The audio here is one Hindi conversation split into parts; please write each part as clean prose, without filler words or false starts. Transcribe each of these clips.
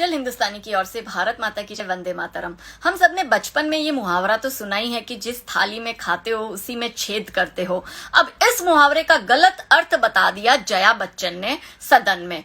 काजल हिंदुस्तानी की ओर से भारत माता की जय, वंदे मातरम। हम सब ने बचपन में ये मुहावरा तो सुना ही है कि जिस थाली में खाते हो उसी में छेद करते हो। अब इस मुहावरे का गलत अर्थ बता दिया जया बच्चन ने सदन में।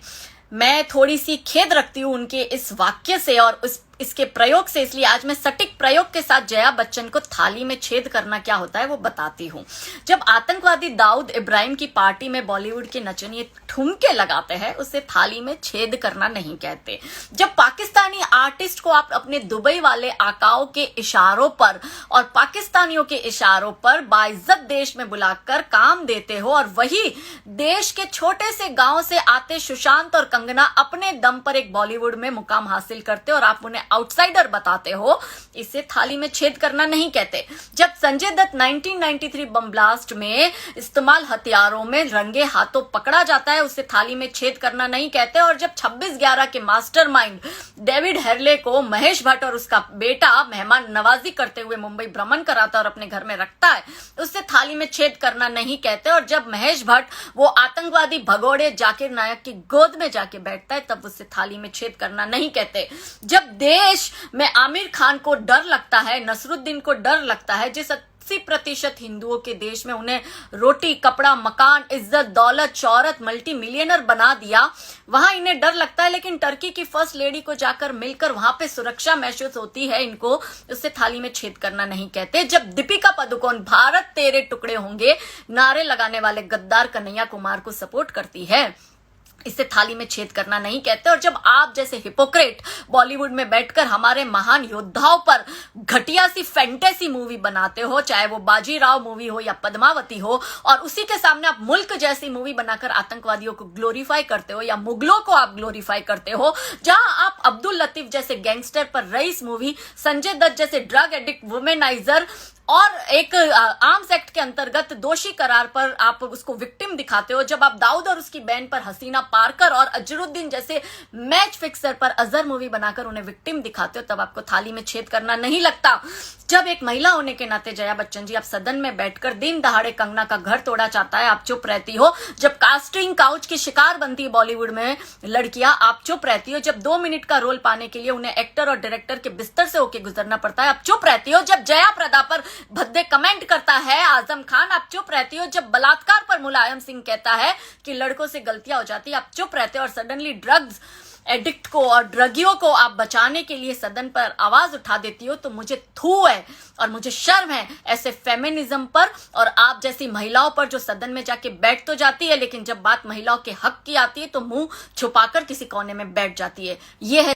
मैं थोड़ी सी खेद रखती हूँ उनके इस वाक्य से और इसके प्रयोग से, इसलिए आज मैं सटीक प्रयोग के साथ जया बच्चन को थाली में छेद करना क्या होता है वो बताती हूँ। जब आतंकवादी दाऊद इब्राहिम की पार्टी में बॉलीवुड के नचनिए ठुमके लगाते हैं उसे थाली में छेद करना नहीं कहते। जब पाकिस्तानी आर्टिस्ट को आप अपने दुबई वाले आकाओं के इशारों पर और पाकिस्तानियों के इशारों पर बाइज्जत देश में बुलाकर काम देते हो और वही देश के छोटे से गांव से आते सुशांत और कंगना अपने दम पर एक बॉलीवुड में मुकाम हासिल करते और आप उन्हें आउटसाइडर बताते हो, इसे थाली में छेद करना नहीं कहते। जब संजय दत्त 1993 बम ब्लास्ट में इस्तेमाल हथियारों में रंगे हाथों पकड़ा जाता है उसे थाली में छेद करना नहीं कहते। और जब 26/11 के मास्टरमाइंड डेविड हेरले को महेश भट्ट और उसका बेटा मेहमान नवाजी करते हुए मुंबई भ्रमण कराता और अपने घर में रखता है उसे थाली में छेद करना नहीं कहते। और जब महेश भट्ट वो आतंकवादी भगोड़े जाकिर नायक की गोद में जाके बैठता है तब उसे थाली में छेद करना नहीं कहते। जब देश में आमिर खान को डर लगता है, नसरुद्दीन को डर लगता है, जिस 80% हिंदुओं के देश में उन्हें रोटी कपड़ा मकान इज्जत दौलत शौहरत मल्टी मिलियनर बना दिया, वहां इन्हें डर लगता है, लेकिन टर्की की फर्स्ट लेडी को जाकर मिलकर वहां पे सुरक्षा महसूस होती है इनको, उससे थाली में छेद करना नहीं कहते। जब दीपिका पादुकोण भारत तेरे टुकड़े होंगे नारे लगाने वाले गद्दार कन्हैया कुमार को सपोर्ट करती है, इसे थाली में छेद करना नहीं कहते। और जब आप जैसे हिपोक्रेट बॉलीवुड में बैठकर हमारे महान योद्धाओं पर घटिया सी फैंटेसी मूवी बनाते हो, चाहे वो बाजीराव मूवी हो या पद्मावती हो, और उसी के सामने आप मुल्क जैसी मूवी बनाकर आतंकवादियों को ग्लोरीफाई करते हो या मुगलों को आप ग्लोरीफाई करते हो, जहां आप अब्दुल लतीफ जैसे गैंगस्टर पर रईस मूवी, संजय दत्त जैसे ड्रग एडिक्ट वुमेनाइजर और एक आर्म्स एक्ट के अंतर्गत दोषी करार पर आप उसको विक्टिम दिखाते हो, जब आप दाऊद और उसकी बहन पर हसीना पारकर और अजरुद्दीन जैसे मैच फिक्सर पर अजहर मूवी बनाकर उन्हें विक्टिम दिखाते हो, तब आपको थाली में छेद करना नहीं लगता। जब एक महिला होने के नाते जया बच्चन जी आप सदन में बैठकर दिन दहाड़े कंगना का घर तोड़ा चाहता है आप चुप रहती हो। जब कास्टिंग काउच की शिकार बनती है बॉलीवुड में लड़कियां आप चुप रहती हो। जब 2 मिनट का रोल पाने के लिए उन्हें एक्टर और डायरेक्टर के बिस्तर से होकर गुजरना पड़ता है आप चुप रहती हो। जब जया प्रदा पर भद्दे कमेंट करता है आजम खान आप चुप रहती हो। जब बलात्कार पर मुलायम सिंह कहता है कि लड़कों से गलतियां हो जाती है आप चुप रहते हो। और सडनली ड्रग्स एडिक्ट को और ड्रगियों को आप बचाने के लिए सदन पर आवाज उठा देती हो, तो मुझे थू है और मुझे शर्म है ऐसे फेमिनिज्म पर और आप जैसी महिलाओं पर जो सदन में जाके बैठ तो जाती है लेकिन जब बात महिलाओं के हक की आती है तो मुंह छुपाकर किसी कोने में बैठ जाती है। ये है